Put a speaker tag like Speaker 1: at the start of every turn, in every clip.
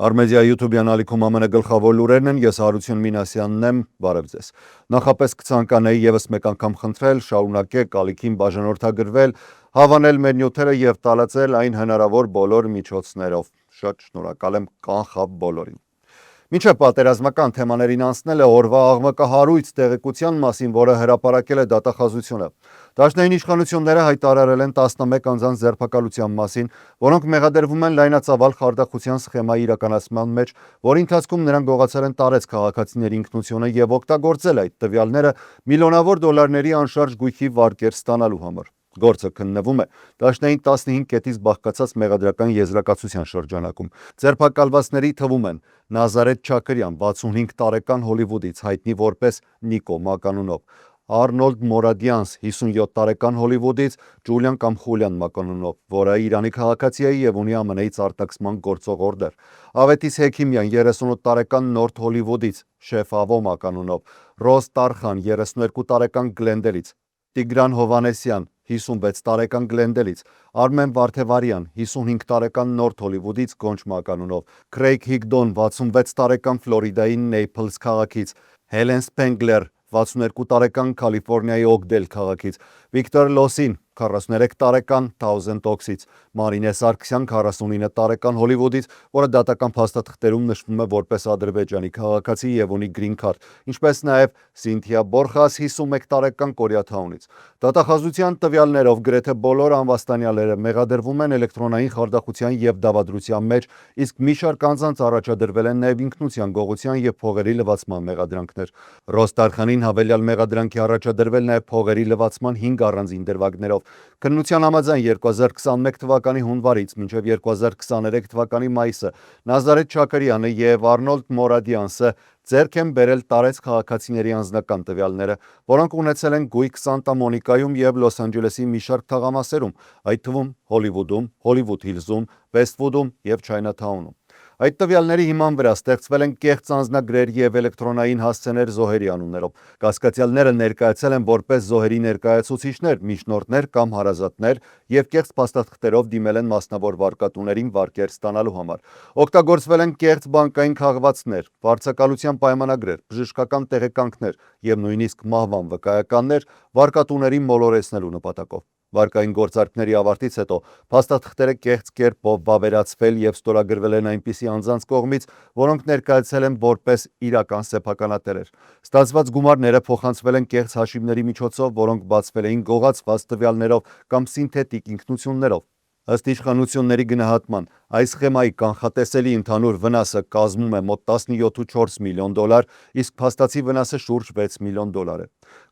Speaker 1: Արմեդիա YouTube-յան ալիքում ԱՄՆ գլխավոր լուրերն են, ես Հարություն Մինասյանն եմ, բարև ձեզ։ Նախապես կցանկանայի եւս մեկ անգամ խնդրել, շարունակեք ալիքին բաժանորդագրվել, հավանել մեր նյութերը եւ տարածել այն հնարավոր բոլոր միջոցներով։ Շատ շնորհակալ եմ, կանխավ բոլորին։ Մինչև պատերազմական թեմաներին անցնելը օրվա աղմկահարույց տեղեկության մասին, որը հրապարակել է դատախազությունը։ Դաշնային իշխանությունները հայտարարել են 11 անձանց ձերբակալության մասին, որոնք մեղադրվում են լայնածավալ խարդախության սխեմայի իրականացման մեջ, որի ընթացքում նրանք գողացել են տարեց քաղաքացիների ինքնությունը եւ օգտագործել այդ տվյալները միլիոնավոր դոլարների անշարժ գույքի վարկեր ստանալու համար։ Գործը քննվում է Դաշնային 15 կետից բաղկացած մեղադրական եզրակացության շրջանակում։ Ձերբակալվածների թվում են Նազարեթ Չակրյան, 65 տարեկան Հոլիվուդից, հայտնի որպես Նիկո մականունով, Արնոլդ Մորադյանս, 57 տարեկան Հոլիվուդից, Ջուլիան կամ Խուլիան մականունով, որը Իրանի քաղաքացի է եւ ունի ԱՄՆ-ից արտաքսման գործող օրդեր, Ավետիս Հեքիմյան, 38 տարեկան Նորթ Հոլիվուդից, Շեֆ Ավո մականունով, Ռոզ Տարխան, 32 տարեկան Գլենդելից, Տիգրան Հովանեսյան, 56 տարեկան Գլենդելից, Արմեն Վարդևարյան, 55 տարեկան Նորթ Հոլիվուդից, Գոնչ մականունով, Քրեյգ Հիգդոն, 66 տարեկան Ֆլորիդայի Նեյփլս քաղաքից, Հելեն Սպենգլեր, 62 տարեկան Կալիֆոռնիայի Օգդել քաղաքից, Վիկտոր Լոսին, 43 տարեկան Թաուզենդ Օքսից, Մարինե Սարգսյան, 49 տարեկան Հոլիվուդից, որը դատական փաստաթղթերում նշվում է որպես Ադրբեջանի քաղաքացի եւ ունի գրին քարտ, ինչպես նաեւ Սինթիա Բորխաս, 51 տարեկան Կորեաթաունից։ Դատախազության տվյալներով գրեթե բոլոր անվաստանյալները մեղադրվում են էլեկտրոնային խարդախության եւ դավադրության մեջ, իսկ մի շարք անձանց առաջադրվել են նաեւ ինքնության, գողության եւ փողերի լվացման մեղադրանքներ։ Ռոզ Տարխանին հավելյալ մեղադրանքի առաջադրվել նաեւ փողերի լվացման 5 առանձին դրվագներով։ Քննության համաձայն 2021 թվականի հունվարից մինչև 2023 թվականի մայիսը Նազարեթ Չակրյանը եւ Արնոլդ Մորադյանսը ձեռք են բերել տարեց քաղաքացիների անձնական տվյալները, որոնք ունեցել են գույք Սանտա Մոնիկայում եւ Լոս Անջելեսի մի շարք թաղամասերում, այդ թվում Հոլիվուդում, Հոլիվուդ Հիլզում, Վեսթվուդում եւ Չայնաթաունում։ Այդ տվյալների հիման վրա ստեղծվել են կեղծ անձնագրեր եւ էլեկտրոնային հասցեներ զոհերի անուններով։ Կասկածյալները ներկայացել են որպես զոհերի ներկայացուցիչներ, միջնորդներ կամ հարազատներ եւ կեղծ փաստաթղթերով դիմել են մասնավոր վարկատուներին վարկեր ստանալու համար։ Օգտագործվել են կեղծ բանկային քաղվածքներ, վարձակալության պայմանագրեր, բժշկական տեղեկանքներ եւ նույնիսկ մահվան վկայականներ վարկատուներին մոլորեցնելու նպատակով։ Վարկային գործարքների ավարտից հետո փաստաթղթերը կեղծ կերպով վավերացվել եւ ստորագրվել են այնպիսի անձանց կողմից, որոնք ներկայացել են որպես իրական սեփականատերեր։ Ստացված գումարները փոխանցվել են կեղծ հաշիվների միջոցով, որոնք բացվել էին գողացված տվյալներով կամ սինթետիկ ինքնություններով։ Ըստ իշխանությունների գնահատման, այս սխեմայի կանխատեսելի ընդհանուր վնասը կազմում է մոտ 17.4 միլիոն դոլար, իսկ փաստացի վնասը շուրջ 6 միլիոն դոլար է։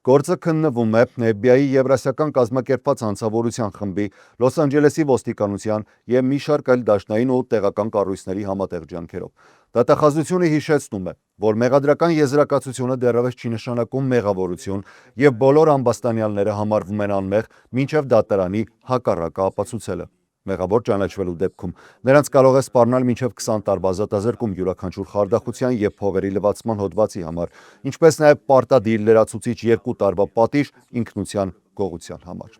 Speaker 1: Գործը քննվում է FBI-ի Եվրասիական կազմակերպված հանցավորության խմբի, Լոս Անջելեսի ոստիկանության եւ մի շարք այլ դաշնային ու տեղական կառույցների համատեղ ջանքերով։ Դատախազությունը հիշեցնում է, որ մեղադրական եզրակացությունը դեռևս չի նշանակում մեղավորություն եւ բոլոր ամբաստանյալները համարվում են անմեղ, մինչեւ դատարանի հակառակը ապացուցելը։ Մեղավոր ճանաչվելու դեպքում նրանց կարող է սպառնալ մինչև 20 տարվա ազատազրկում յուրաքանչյուր խարդախության եւ փողերի լվացման հոդվածի համար, ինչպես նաեւ պարտադիր լրացուցիչ 2 տարվա պատիժ ինքնության գողության համար։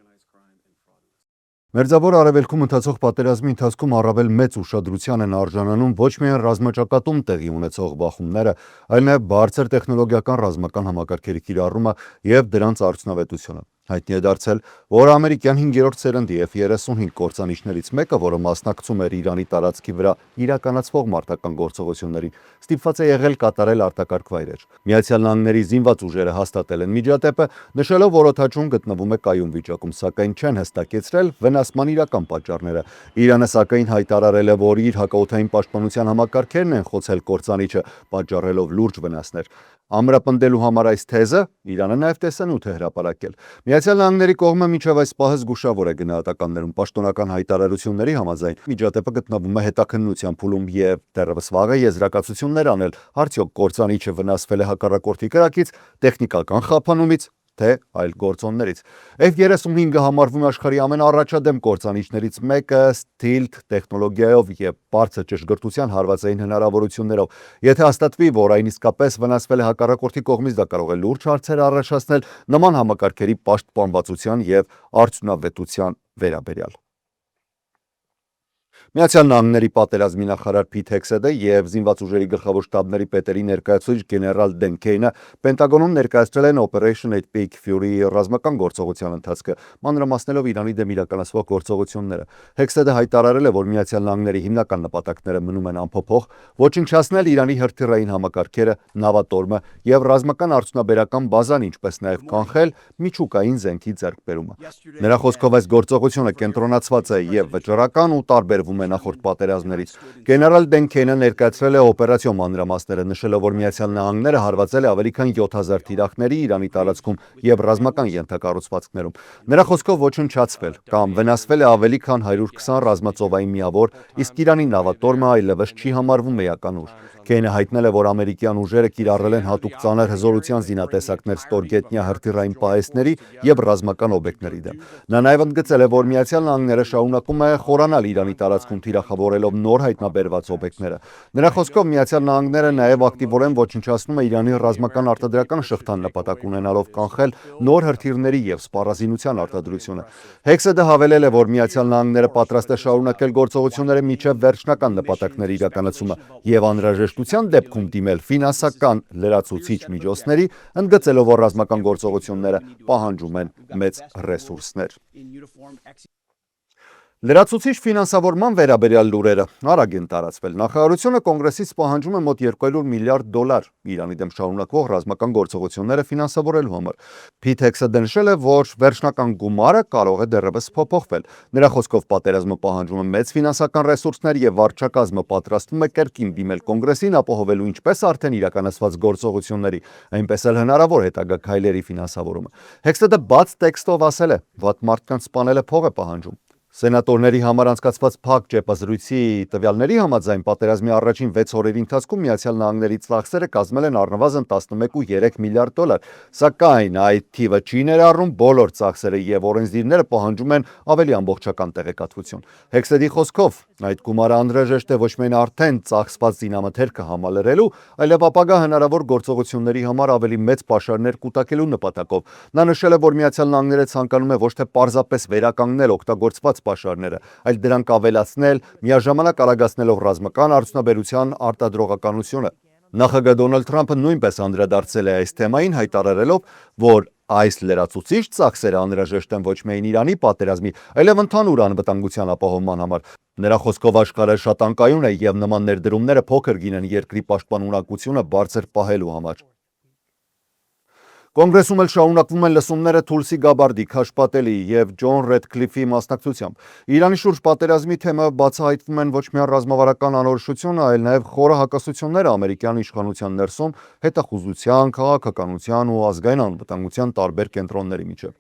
Speaker 1: Մերձավոր Արևելքում ընթացող պատերազմի ընթացքում առավել մեծ ուշադրության են արժանանում ոչ միայն ռազմաճակատում տեղի ունեցող բախումները, այլ նաեւ բարձր տեխնոլոգիական ռազմական համակարգերի կիրառումը եւ դրանց արդյունավետությունը։ Հայտնի է դարձել, որ ամերիկյան 5-րդ սերնդի F-35 կործանիչներից մեկը, որը մասնակցում էր Իրանի տարածքի վրա իրականացվող մարտական գործողություններին, ստիպված է եղել կատարել արտակարգ վայրեր։ Միացյալ Նահանգների զինված ուժերը հաստատել են միջադեպը, նշելով, որ օդաչուն գտնվում է կայուն վիճակում, սակայն չեն հստակեցրել վնասման իրական պատճառները։ Իրանը սակայն հայտարարել է, որ իր հակաօդային պաշտպանության համակարգերն են խոցել կործանիչը, պատճառելով լուրջ վնասներ։ Ամրապնդելու համար այս թեզը Իրանը նաև տեսանյութ է հրապարակել։ Միացյալ Նահանգների կողմը մինչև այս պահը զգուշավոր է գնահատականներում։ Պաշտոնական հայտարարությունների համաձայն միջադեպը գտնվում է հետաքննության փուլում եւ դեռևս վաղ է եզրակացություններ անել, արդյոք կործանիչը վնասվել է հակառակորդի կրակից, տեխնիկական խափանումից, թե այլ գործոններից։ F-35-ը համարվում է աշխարհի ամենաառաջադեմ կործանիչներից մեկը Stealth տեխնոլոգիայով եւ բարձր ճշգրտության հարվածային հնարավորություններով։ Եթե հաստատվի, որ այն իսկապես վնասվել է հակառակորդի կողմից, դա կարող է լուրջ հարցեր առաջացնել նման համակարգերի պաշտպանվածության եւ արդյունավետության վերաբերյալ։ Միացյալ Նահանգների պատերազմի նախարար Փիթ Հեքսեթը եւ զինված ուժերի գլխավոր շտաբների պետերի ներկայացուցիչ գեներալ Դեն Քեյնը Պենտագոնում ներկայացրել են Operation Epic Fury ռազմական գործողության ընթացքը, մանրամասնելով Իրանի դեմ իրականացվող գործողությունները։ Հեքսեթը հայտարարել է, որ Միացյալ Նահանգների հիմնական նպատակները մնում են անփոփոխ՝ ոչնչացնել Իրանի հրթիռային համակարգերը, նավատորմը եւ ռազմական արդյունաբերական բազան, ինչպես նաեւ կանխել միջուկային զենքի ձեռքբերումը։ Նրա խոսքով այս գործողությունը կենտրոնացված է եւ վճռական ու տարբերվում է նախորդ պատերազմներից։ Գեներալ Դեն Քեյնը ներկայացրել է օպերացիոն մանրամասները, նշելով, որ Միացյալ Նահանգները հարվածել է ավելի քան 7000 թիրախների Իրանի տարածքում եւ ռազմական ենթակառուցվածքներում։ Նրա խոսքով ոչնչացվել կամ վնասվել է ավելի քան 120 ռազմածովային միավոր, իսկ Իրանի նավատորմը այլևս չի համարվում էական ուժ։ Քեյնը հայտնել է, որ ամերիկյան ուժերը կիրառել են հատուկ ծանր հզորության զինատեսակներ ստորգետնյա հրթիռային պահեստների եւ ռազմական օբյեկտների դեմ։ Նա նաեւ ընդգծել է, որ Միացյալ Նահանգները շարունակում է խորանալ Իրանի տարածքում թիրախավորելով նոր հայտնաբերված օբյեկտները։ Նրա խոսքով Միացյալ Նահանգները նաեւ ակտիվորեն ոչնչացնում է Իրանի ռազմական արտադրական շղթան նպատակ ունենալով կանխել նոր հրթիռների եւ սպառազինության արտադրությունը։ Հեքսեթը հավելել է, որ Միացյալ Նահանգները պատրաստ է շարունակել գործողությունները մինչև վերջնական նպատակների իրականացումը եւ անհրաժեշտության դեպքում դիմել ֆինանսական լրացուցիչ միջոցների, ընդգծելով, որ ռազմական գործողությունները պահանջում են մեծ ռեսուրսներ։ Լրացուցիչ ֆինանսավորման վերաբերյալ լուրերը արագ են տարածվել։ Նախարարությունը կոնգրեսից պահանջում է մոտ 200 միլիարդ դոլար Իրանի դեմ շարունակվող ռազմական գործողությունները ֆինանսավորելու համար։ Փիթ Հեքսեթը նշել է, որ վերջնական գումարը կարող է դեռևս փոփոխվել։ Նրա խոսքով պատերազմը պահանջում է մեծ ֆինանսական ռեսուրսներ եւ վարչակազմը պատրաստվում է կրկին դիմել կոնգրեսին ապահովելու ինչպես արդեն իրականացված գործողությունների, այնպես էլ հնարավոր հետագա քայլերի ֆինանսավորումը։ Հեքսեթը բաց տեքստով ասել է, վատ մարդկանց սպանելը փող է պահանջում։ Սենատորների համար անցկացված փակ ճեպազրույցի տվյալների համաձայն պատերազմի առաջին 6 օրերի ընթացքում Միացյալ Նահանգների ծախսերը կազմել են առնվազն 11.3 միլիարդ դոլար, սակայն այդ թիվը չի ներառում բոլոր ծախսերը եւ օրենսդիրները պահանջում են ավելի ամբողջական տեղեկատվություն։ Հեքսեթի խոսքով այդ գումարը անհրաժեշտ է ոչ միայն արդեն ծախսված զինամթերքը համալրելու, այլև ապագա հնարավոր գործողությունների համար ավելի մեծ պաշարներ կուտակելու նպատակով։ Նա նշել է, որ Միացյալ Նահանգները ցանկանում է ոչ թե պարզապես վերականգնել օգտագործված պաշարները, այլ դրանք ավելացնել, միաժամանակ արագացնելով ռազմական արդյունաբերության արտադրողականությունը։ Նախագահ Դոնալդ Թրամփը նույնպես անդրադարձել է այս թեմային, հայտարարելով, որ այս լրացուցիչ ծախսերը անհրաժեշտ են ոչ միայն Իրանի պատերազմի, այլև ընդհանուր անվտանգության ապահովման համար։ Նրա խոսքով աշխարհը շատ անկայուն է եւ նման ներդրումները փոքր գին են երկրի պաշտպանունակությունը բարձր պահելու համար։ Կոնգրեսում էլ շարունակվում են լսումները Թուլսի Գաբարդի, Քաշ Պատելի եւ Ջոն Ռեդքլիֆի մասնակցությամբ։ Իրանի շուրջ պատերազմի թեմայով բացահայտվում են ոչ միայն ռազմավարական անորոշությունը, այլ նաեւ խորը հակասությունները ամերիկյան իշխանության ներսում հետախուզության, քաղաքականության ու ազգային անվտանգության տարբեր կենտրոնների միջև։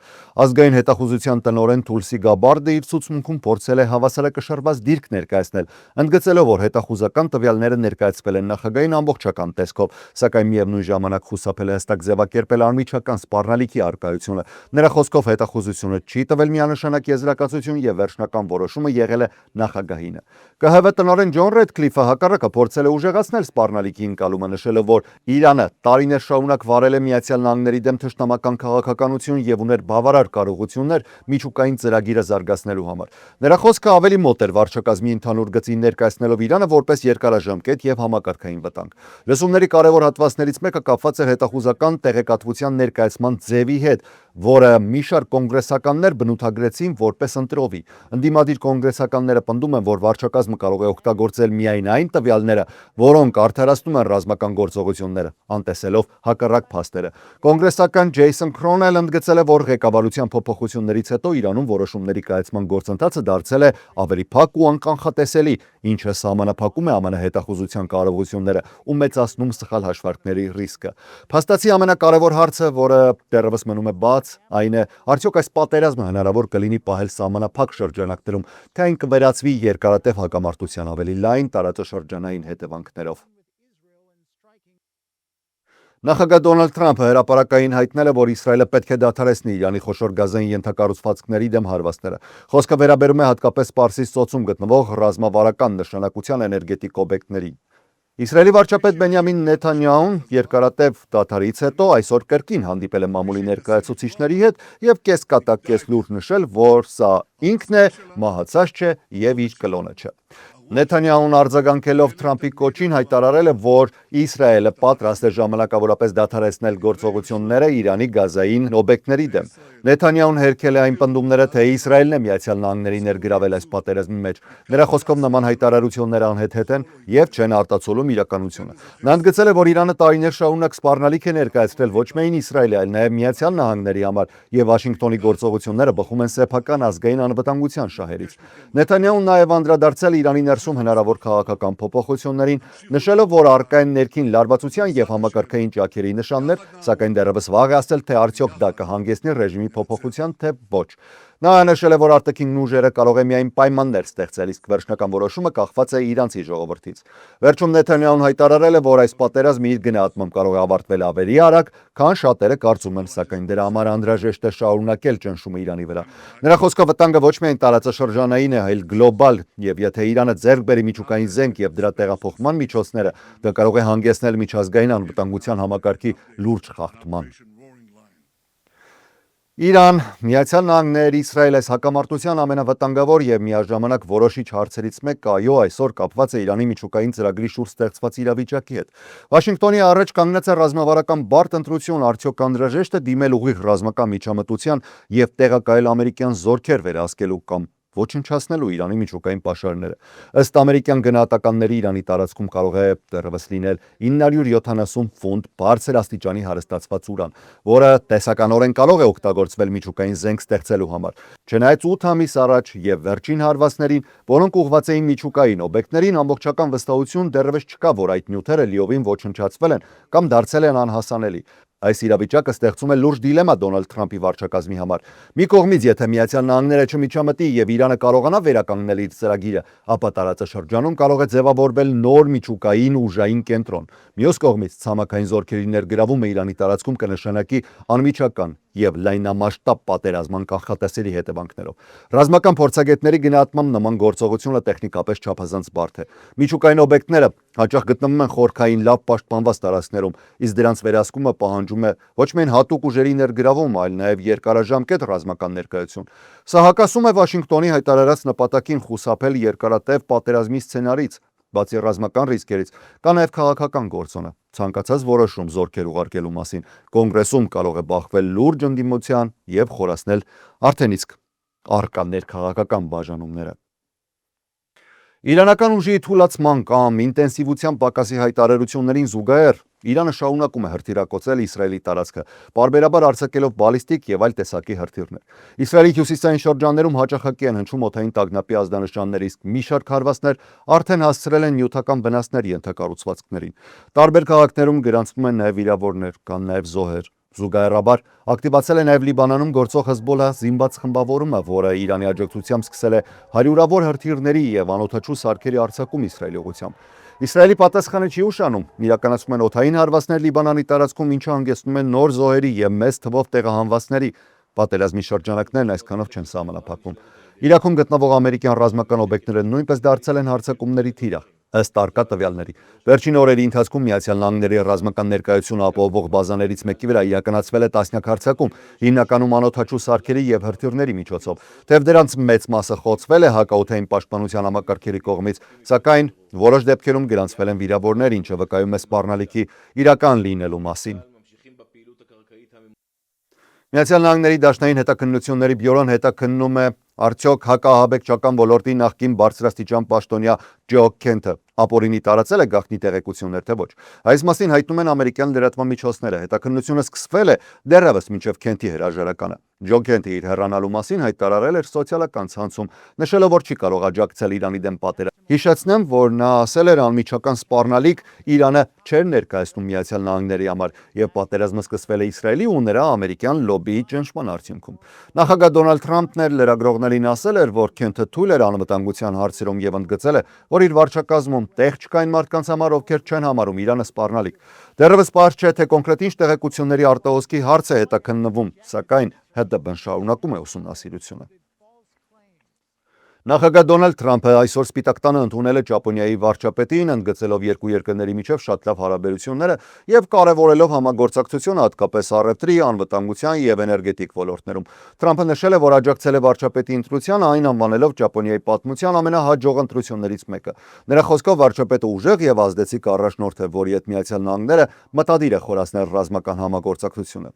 Speaker 1: Ազգային հետախուզության տնօրեն Թուլսի Գաբարդը իր ցուցմունքում փորձել է հավասարակշռված դիրք ներկայացնել, ընդգծելով, որ հետախուզական տվյալները ներկայացվել են նախագահային ամբողջական տեսքով, սակայն միևնույն ժամանակ խուսափել է հստակ ձևակերպել անմիջական սպառնալիքի առկայությունը։ Նրա խոսքով հետախուզությունը չի տվել միանշանակ եզրակացություն եւ վերջնական որոշումը եղել է նախագահինը։ ԿՀՎ տնօրեն Ջոն Ռեդքլիֆը հակառակը փորձել է ուժեղացնել սպառնալիքի ընկալումը, նշելով, որ Իրանը տարիներ շարունակ վարել է Միացյալ Նահանգների դեմ թշնամական քաղաքականություն եւ ուներ բավարար կարողություններ միջուկային ծրագիրը զարգացնելու համար։ Նրա խոսքը ավելի մոտ էր վարչակազմի ընդհանուր գծին, ներկայացնելով Իրանը որպես երկարաժամկետ եւ համակարգային վտանգ։ Լսումների կարևոր հատվածներից մեկը կապված էր հետախուզական տեղեկատվության ներկայացման ձևի հետ, որը մի շարք կոնգրեսականներ բնութագրեցին որպես ընտրովի։ Ընդդիմադիր կոնգրեսականները պնդում են, որ վարչակազմը կարող է օգտագործել միայն այն տվյալները, որոնք արդարացնում են ռազմական գործողությունները, անտեսելով հակառակ փաստերը։ Կոնգրեսական Ջեյսոն Քրոնել ընդգծել է, որ ղեկավարության փոփոխություններից հետո Իրանում որոշումների կայացման գործընթացը դարձել է ավելի փակ ու անկանխատեսելի, ինչը սահմանափակում է ԱՄՆ հետախուզության կարողությունները ու մեծացնում սխալ հաշվարկների ռիսկը։ Փաստացի ամենակարևոր հարցը, որը դեռևս մնում է բաց, այն է, արդյոք այս պատերազմը հնարավոր կլինի պահել սահմանափակ շրջանակներում, թե այն կվերածվի երկարատև հակամարտության ավելի լայն տարածաշրջանային հետևանքներով։ Նախագահ Դոնալդ Թրամփը հրապարակային հայտնել է, որ Իսրայելը պետք է դադարեցնի Իրանի խոշոր գազային ենթակառուցվածքների դեմ հարվածները։ Խոսքը վերաբերում է հատկապես Պարսից ծոցում գտնվող ռազմավարական նշանակության էներգետիկ օբյեկտներին։ Իսրայելի վարչապետ Բենյամին Նեթանյահուն երկարատև դադարից հետո այսօր կրկին հանդիպել է մամուլի ներկայացուցիչների հետ եւ կեսկատակ կես լուրջ նշել, որ սա ինքն է, մահացած չէ եւ իր կլոնը չէ։ Նեթանյահուն արձագանքելով Թրամփի կոչին հայտարարել է, որ Իսրայելը պատրաստ է ժամանակավորապես դադարեցնել գործողությունները Իրանի գազային օբյեկտների դեմ։ Նեթանյահուն հերքել է այն պնդումները, թե Իսրայելն է Միացյալ Նահանգների ներգրավել այս պատերազմի մեջ։ Նրա խոսքով նման հայտարարությունները անհեթեթ են եւ չեն արտացոլում իրականությունը։ Նա ընդգծել է, որ Իրանը տարիներ շարունակ սպառնալիք է ներկայացրել ոչ միայն Իսրայելի, այլ նաեւ Միացյալ Նահանգների համար եւ Վաշինգտոնի գործողությունները բխում են սեփական ազգային անվտանգության շահերից։ Նեթանյահուն նաեւ անդրադարձել Իրանի ներսում հնարավոր քաղաքական փոփոխություններին, նշելով, որ առկա են ներքին լարվածության եւ համակարգային ճաքերի նշաններ, սակայն դեռևս վաղ է ասել, թե արդյոք դա կհանգեցնի ռեժիմի փոփոխության, թե ոչ։ Նա նշել է, որ արտաքին ուժերը կարող է միայն պայմաններ ստեղծել, իսկ վերջնական որոշումը կախված է իրանցի ժողովրդից։ Վերջում Նեթանյահուն հայտարարել է, որ այս պատերազմը իր գնահատմամբ կարող է ավարտվել ավելի արագ, քան շատերը կարծում են, սակայն դրա համար անհրաժեշտ է շարունակել ճնշումը Իրանի վրա։ Նրա խոսքով վտանգը ոչ միայն տարածաշրջանային է, այլ գլոբալ, եւ եթե Իրանը ձեռք բերի միջուկային զենք եւ դրա տեղափոխման միջոցները, դա կարող է հանգեցնել միջազգային անվտանգության համակարգի լուրջ խախտման։ Իրան, Միացյալ Նահանգներ, Իսրայել այս հակամարտության ամենավտանգավոր եւ միաժամանակ որոշիչ հարցերից մեկը այո այսօր կապված է Իրանի միջուկային ծրագրի շուրջ ստեղծված իրավիճակի հետ։ Վաշինգտոնի առաջ կանգնած է ռազմավարական բարդ ընտրություն, արդյոք անհրաժեշտ է դիմել ուղիղ ռազմական միջամտության եւ տեղակայել ամերիկյան զորքեր վերահսկելու կամ ոչնչացնելու Իրանի միջուկային պաշարները։ Ըստ ամերիկյան գնահատականների Իրանի տարածքում կարող է դեռևս լինել 970 ֆունտ բարձր աստիճանի հարստացված ուրան, որը տեսականորեն կարող է օգտագործվել միջուկային զենք ստեղծելու համար։ Չնայած 8 ամիս առաջ եւ վերջին հարվածներին, որոնք ուղղված էին միջուկային օբյեկտներին, ամբողջական վստահություն դեռևս չկա, որ այդ նյութերը լիովին ոչնչացվել են կամ դարձել են անհասանելի։ Այս իրավիճակը ստեղծում է լուրջ դիլեմա Դոնալդ Թրամփի վարչակազմի համար։ Մի կողմից, եթե Միացյալ Նահանգները չմիջամտի եւ Իրանը կարողանա վերականգնել իր ծրագիրը, ապա տարածաշրջանում կարող է ձևավորվել նոր միջուկային ուժային կենտրոն։ Մյուս կողմից, ցամաքային զորքերի ներգրավումը Իրանի տարածքում կնշանակի անմիջական եւ լայնամասշտաբ պատերազման կանխատեսելի հետևանքներով։ Ռազմական փորձագետների գնահատմամբ նման գործողությունը տեխնիկապես չափազանց բարդ է։ Միջուկային օբյեկտները հաճախ գտնվում են խորքային լավ պաշտպանված տարածքներում, իսկ դրանց վերահսկումը պահանջում է ոչ միայն հատուկ ուժերի ներգրավում, այլ նաեւ երկարաժամկետ ռազմական ներկայություն։ Սա հակասում է Վաշինգտոնի հայտարարած նպատակին խուսափել երկարատև պատերազմի սցենարից։ Բացի ռազմական ռիսկերից, կա նաև քաղաքական գործոնը։ Ցանկացած որոշում զորքեր ուղարկելու մասին կոնգրեսում կարող է բախվել լուրջ ընդդիմության եւ խորացնել արդեն իսկ առկա ներքաղաքական բաժանումները։ Իրանական ուժի թուլացման կամ ինտենսիվության պակասի հայտարարություններին զուգահեռ Իրանը շարունակում է հրթիռակոծել Իսրայելի տարածքը, պարբերաբար արձակելով բալիստիկ եւ այլ տեսակի հրթիռներ։ Իսրայելի հյուսիսային շրջաններում հաճախակի են հնչում օդային տագնապի ազդանշաններ, իսկ մի շարք հարվածներ արդեն հասցրել են նյութական վնասներ ենթակառուցվածքներին։ Տարբեր քաղաքներում գրանցվում են նաեւ վիրավորներ, կան նաեւ զոհեր։ Զուգահեռաբար ակտիվացել է նաև Լիբանանում գործող Հեզբոլլահ զինված խմբավորումը, որը Իրանի աջակցությամբ սկսել է հարյուրավոր հրթիռների եւ անօդաչու սարքերի արձակում Իսրայելի ուղղությամբ։ Իսրայելի պատասխանը չի ուշանում, իրականացում են օդային հարվածներ Լիբանանի տարածքում, ինչը հանգեցնում է նոր զոհերի եւ մեծ թվով տեղահանվածների։ Պատերազմի շրջանակներն այսքանով չեն սահմանափակվում։ Իրաքում գտնվող ամերիկյան ռազմական օբյեկտները նույնպես դարձել են հարձակումների թիրախ։ Ըստ արկա տվյալների, վերջին օրերի ընթացքում Միացյալ Նահանգների ռազմական ներկայությունը ապահովող բազաներից մեկի վրա իրականացվել է տասնյակ հարձակում, հիմնականում անօդաչու սարքերի եւ հրթիռների միջոցով։ Թեև դրանց մեծ մասը խոցվել է հակաօդային պաշտպանության համակարգերի կողմից, սակայն որոշ դեպքերում գրանցվել են վիրավորներ, ինչը վկայում է սպառնալիքի իրական լինելու մասին։ Միացյալ Նահանգների Դաշնային հետաքննությունների բյուրոն հետաքննում է արդյոք հակահաբեկչական ոլորտի նախկին բարձրաստիճան պաշտոնյա Ջո Քենթը ապօրինի տարածել է գաղտնի տեղեկություններ, թե ոչ։ Այս մասին հայտնում են ամերիկյան լրատվական միջոցները։ Հետաքննությունը սկսվել է դեռևս մինչև Քենթի հրաժարականը։ Ջո Քենթը իր հեռանալու մասին հայտարարել էր սոցիալական ցանցում, նշելով, որ չի կարող աջակցել Իրանի դեմ պատերազմ։ Հիշեցնեմ, որ նա ասել էր անմիջական սպառնալիք Իրանը չէր ներկայացնում Միացյալ Նահանգների համար, եւ պատերազմը սկսվել է Իսրայելի ու նրա ամերիկյան լոբբիի ճնշման արդյունքում։ Նախագահ Դոնալդ Թրամփն էլ լրագրողներին ասել էր, որ Քենթը թույլ էր անվտանգության հարցերում եւ ընդգծել է, որ իր վարչակազմում տեղ չկա այն մարդկանց համար, ովքեր չեն համարում Իրանը սպառնալիք։ Դեռևս պարզ չէ, թե կոնկրետ ինչ տեղեկությունների արտահոսքի հարց է հետաքննվում, սակայն ՀԴԲ-ն շարունակում է ուսումնասիրությունը։ Նախագահ Դոնալդ Թրամփը այսօր Սպիտակ տանը ընդունել է Ճապոնիայի վարչապետին, ընդգծելով երկու երկրների միջև շատ լավ հարաբերությունները եւ կարեւորելով համագործակցությունը հատկապես առևտրի, անվտանգության եւ էներգետիկ ոլորտներում։ Թրամփը նշել է, որ աջակցել է վարչապետի ընտրությանը, այն անվանելով Ճապոնիայի պատմության ամենահաջող ընտրություններից մեկը։ Նրա խոսքով վարչապետը ուժեղ եւ ազդեցիկ առաջնորդ է, որի հետ Միացյալ Նահանգները մտադիր է խորացնել ռազմական համագործակցությունը։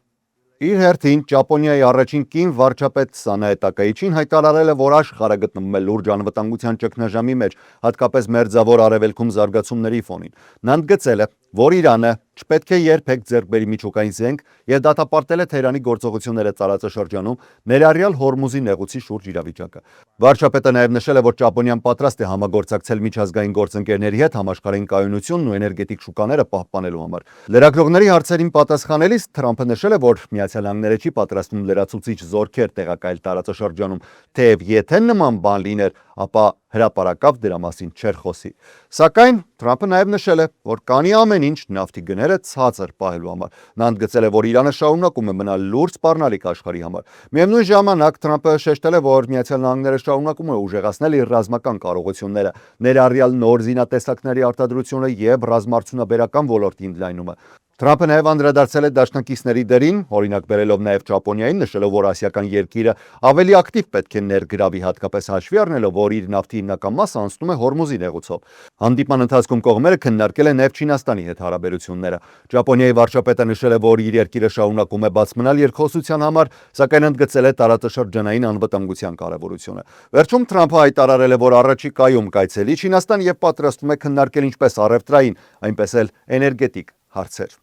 Speaker 1: Իր հերթին Ճապոնիայի առաջին կին վարչապետ Սանաե Տակայիչին հայտարարել է, որ աշխարհը գտնվում է լուրջ անվտանգության ճգնաժամի մեջ, հատկապես Մերձավոր Արևելքում զարգացումների ֆոնին։ Նա ընդգծել է, որ Իրանը չպետք է երբեք ձեռք բերի միջուկային զենք եւ դատապարտել է Թեհրանի գործողությունները տարածաշրջանում, ներառյալ Հորմուզի նեղուցի շուրջ իրավիճակը։ Վարչապետը նաեւ նշել է, որ Ճապոնիան պատրաստ է համագործակցել միջազգային գործընկերների հետ համաշխարհային կայունությունն ու էներգետիկ շուկաները պահպանելու համար։ Լրագրողների հարցերին պատասխանելիս Թրամփը նշել է, որ Միացյալ Նահանգները չի պատրաստվում լրացուցիչ զորքեր տեղակայել տարածաշրջանում, թեև եթե նման բան լիներ, ապա հրապարակավ դրա մասին չէր խոսի։ Սակայն Թրամփը նաև նշել է, որ կանի ամեն ինչ նավթի գները ցածր պահելու համար։ Նա ընդգծել է, որ Իրանը շարունակում է մնալ լուրջ սպառնալիք աշխարհի համար։ Միևնույն ժամանակ Թրամփը շեշտել է, որ Միացյալ Նահանգները շարունակում է ուժեղացնել իր ռազմական կարողությունները, ներառյալ նոր զինատեսակների արտադրությունը եւ ռազմաարդյունաբերական ոլորտի ընդլայնումը։ Թրամփը նաև անդրադարձել է դաշնակիցների դերին, օրինակ բերելով նաև Ճապոնիային, նշելով, որ ասիական երկիրը ավելի ակտիվ պետք է ներգրավի, հատկապես հաշվի առնելով, որ իր նավթի հիմնական մասը անցնում է Հորմուզի նեղուցով։ Հանդիպման ընթացքում կողմերը քննարկել են նաև Չինաստանի հետ հարաբերությունները։ Ճապոնիայի վարչապետը նշել է, որ իր երկիրը շարունակում է բաց մնալ երկխոսության համար, սակայն ընդգծել է տարածաշրջանային անվտանգության կարևորությունը։ Վերջում Թրամփը հայտարարել է, որ առաջիկայում կայցելի Չինաստան եւ պատրաստվում է քննարկել ինչպես առևտրային, այնպես էլ էներգետիկ հարցեր։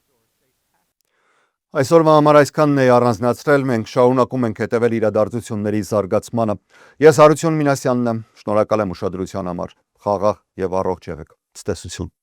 Speaker 1: Այսօրվա համար այսքանն է առանձնացրել, մենք շարունակում ենք հետևել իրադարձությունների զարգացմանը։ Ես Հարություն Մինասյանն եմ, շնորհակալ եմ ուշադրության համար, խաղաղ եւ առողջ եղեք։ Ցտեսություն։